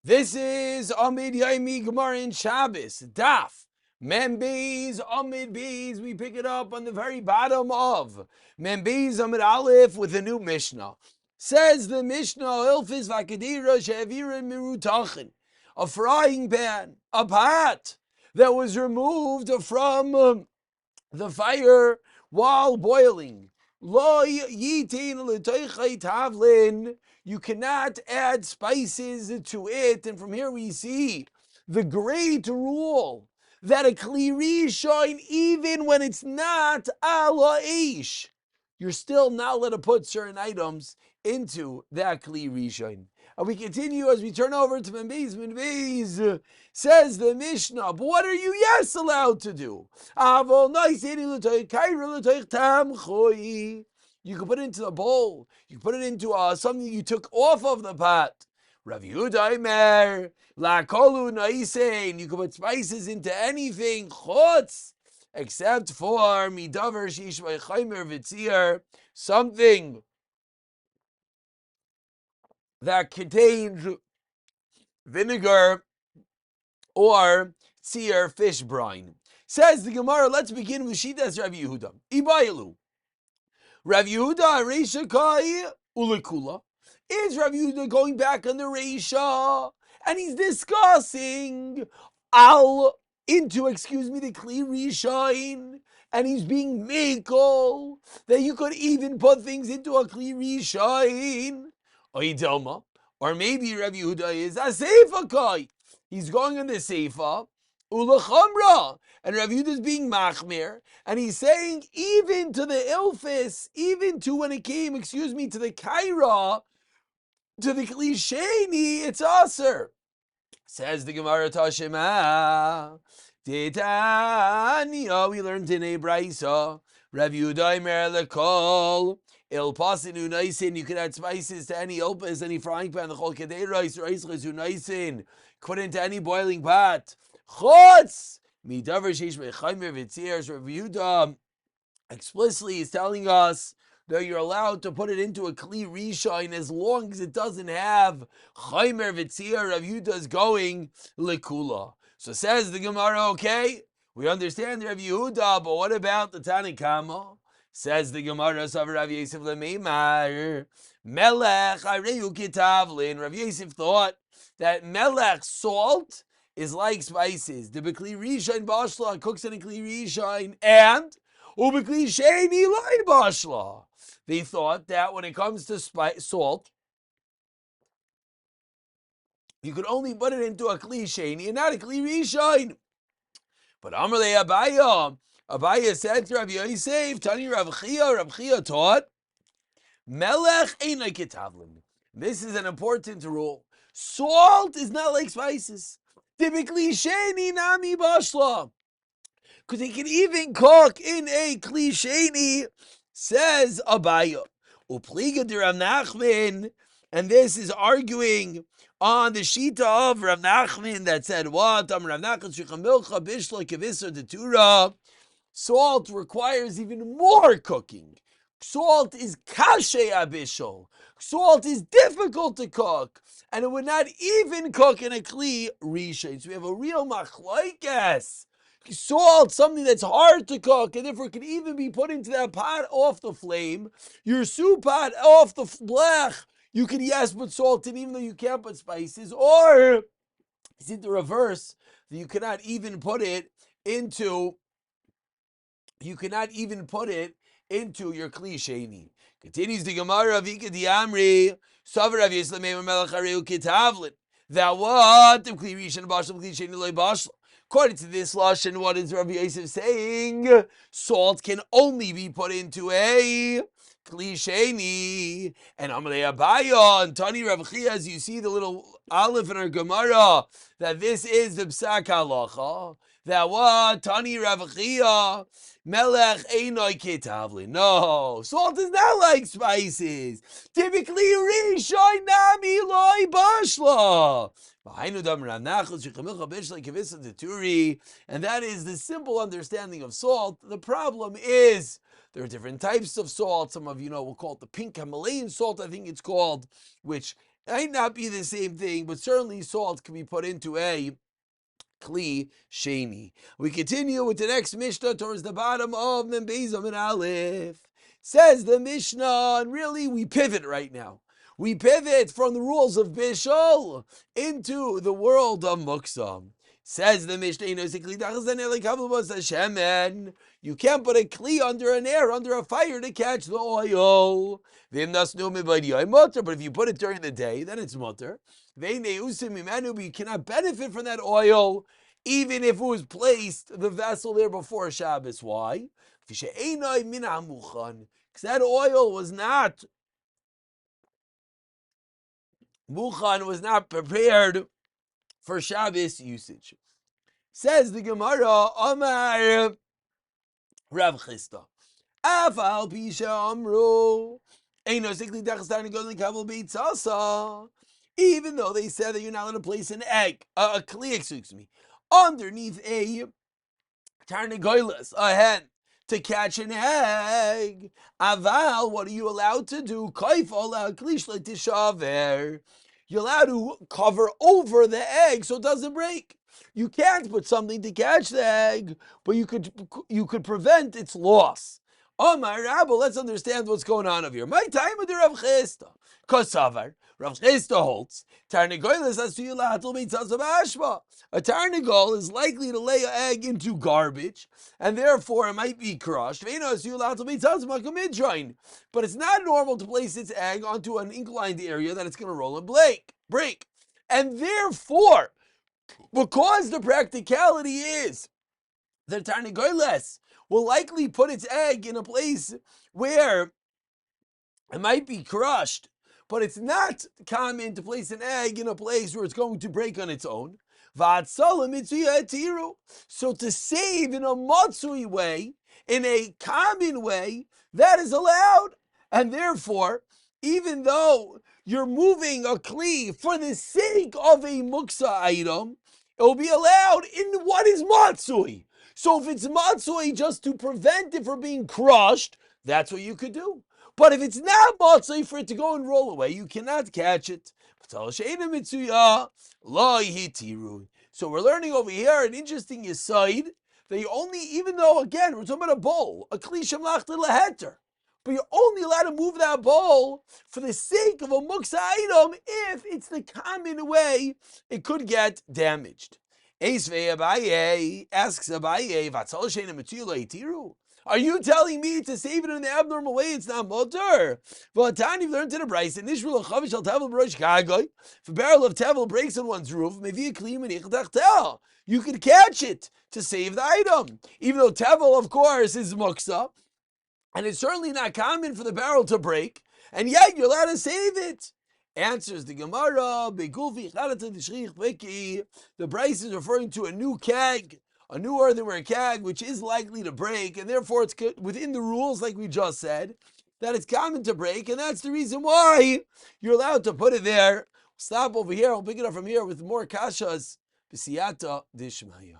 This is Amud Yomi Gemara in Shabbos, Daf. Membeis, Amud Beis, we pick it up on the very bottom of Membeis Amud Aleph with a new Mishnah. Says the Mishnah, Ilfis Vakadira Shavira Mirutachin, a frying pan, a pot that was removed from the fire while boiling. Lo yitin l'toichai tavlin. You cannot add spices to it. And from here we see the great rule that a kli rishon, even when it's not ala ish, you're still not allowed to put certain items into that kli rishon. And we continue as we turn over to Membeis. Membeis says the Mishnah, but what are you allowed to do? You can put it into the bowl. You can put it into something you took off of the pot. Rav Yehuda Omer, la'kolu naisen. You can put spices into anything, chutz, except for midavar shishvay chaymer v'tzir, something that contains vinegar or tzir, fish brine. Says the Gemara, let's begin with Shitas Rav Yehuda. Ibayilu. Rav Yehuda Reisha Kai Ulekula. Is Rav Yehuda going back on the Reisha? And he's discussing the Kli Rishain. And he's being makel that you could even put things into a Kli Rishain. Or maybe Rav Yehuda is a Seifa Kai. He's going on the Seifa. Ulachamra. And Rav Yehuda is being machmir, and he's saying even to the ilfis, even to when it came, to the kaira, to the klisheni, it's aser. Says the Gemara Tashema. Titania, we learned in a brayso. Rav Yehuda Omer lekol. Il pasinu naisin. You can add spices to any opus, any frying pan, the chol kedei rice, rice lezu naisin. Put into any boiling pot. Chutz. Midavar sheish bechaymer v'tzir. Rav Yehuda explicitly is telling us that you're allowed to put it into a kli rishon as long as it doesn't have chaymer v'tzir. Rav Yehuda is going lekula. So says the Gemara, okay, we understand Rav Yehuda, but what about the Tanakama? Says the Gemara, Savar Rav Yosef lemeimar melech areyu kitavlin. Rav Yosef thought that melech, salt, is like spices. The bekli rishon bashla cooks in a kli rishon, and ubekli sheni loy bashla. They thought that when it comes to salt, you could only put it into a kli sheni and not a kli rishon. But Amrle Abaya said to Rav Yosef, Tani Rav Chia taught, melech einay kitavlin. This is an important rule. Salt is not like spices. Typically, sheni nami bashla, because they can even cook in a kli sheni. Says Abaya, upliga de Rav Nachman, and this is arguing on the shita of Rav Nachman that said what? Rav Nachman shichamilcha bishla kivisa detura. Salt requires even more cooking. Salt is kashe abishol. Salt is difficult to cook, and it would not even cook in a kli rishon. So we have a real machlokes. Salt, something that's hard to cook, and therefore can even be put into that pot off the flame. Your soup pot off the blech, you can put salt in, even though you can't put spices. Or is it the reverse, that you cannot even put it into. You cannot even put it into your kli sheni. Continues the Gemara, Vika Diamri, Savar Rav Yosef lemeimar melech areyu kitavlin. That what? The kli rishon bashla, kli sheni loy bashla. According to this lashon, what is Rav Yosef saying? Salt can only be put into a kli sheni. And Amalei Abaya and Tani Rav Chia, as you see the little aleph in our Gemara, that this is the psak halacha. That what? Tani Rav Chia, melech einay kitavlin. No, salt is not like spices. Typically, rishon nami loy bashla. And that is the simple understanding of salt. The problem is there are different types of salt. Some of you know we'll call it the pink Himalayan salt, I think it's called, which might not be the same thing, but certainly salt can be put into a Kli Sheni. We continue with the next Mishnah towards the bottom of Membezam and Aleph. Says the Mishnah, and really we pivot right now. We pivot from the rules of Bishul into the world of Muksa. Says the Mishnah, you can't put a kli under an air, under a fire to catch the oil. But if you put it during the day, then it's mutter. But you cannot benefit from that oil, even if it was placed, the vessel there before Shabbos. Why? Because that oil was not muchan, was not prepared for Shabbos usage. Says the Gemara, Amar Rav Chisda, Afal Pisha Amru, Eino Sikli Dachastan Godli Kabel Beitzasa. Even though they said that you're not allowed to place an egg, a kli, excuse me, underneath a tarnagoylas, a hen, to catch an egg. Aval, what are you allowed to do? You're allowed to cover over the egg so it doesn't break. You can't put something to catch the egg, but you could prevent its loss. Omar Rabba, let's understand what's going on over here. My time with the Rav Chisda. Kosavar, Rav Chisda holds, Tarnagoylas as to Yilatul Beitzasa B'Ashba. A tarnagol is likely to lay an egg into garbage, and therefore it might be crushed. But it's not normal to place its egg onto an inclined area that it's going to roll and break. And therefore, because the practicality is that tarnagoylas will likely put its egg in a place where it might be crushed, but it's not common to place an egg in a place where it's going to break on its own. So to save in a matzui way, in a common way, that is allowed. And therefore, even though you're moving a kli for the sake of a muksa item, it will be allowed in what is matzui. So if it's matzui just to prevent it from being crushed, that's what you could do. But if it's not matzui for it to go and roll away, you cannot catch it. So we're learning over here an interesting aside that you only, even though again we're talking about a bowl, a kli shemlachta leheter, but you're only allowed to move that bowl for the sake of a muksa item if it's the common way it could get damaged. Abaye asks Abaye, are you telling me to save it in the abnormal way? It's not mutter. V'atani, you've learned in a brayse. Nishru l'chavish al tevel b'rosh kagoi. If a barrel of tevel breaks on one's roof, maybe a kli menich tachtel. You could catch it to save the item. Even though tevel, of course, is muksa, and it's certainly not common for the barrel to break, and yet you're allowed to save it. Answers the Gemara, the brayse is referring to a new keg, a new earthenware keg, which is likely to break, and therefore it's within the rules, like we just said, that it's common to break, and that's the reason why you're allowed to put it there. Stop over here. I'll pick it up from here with more kashas. B'siyata dishmaya.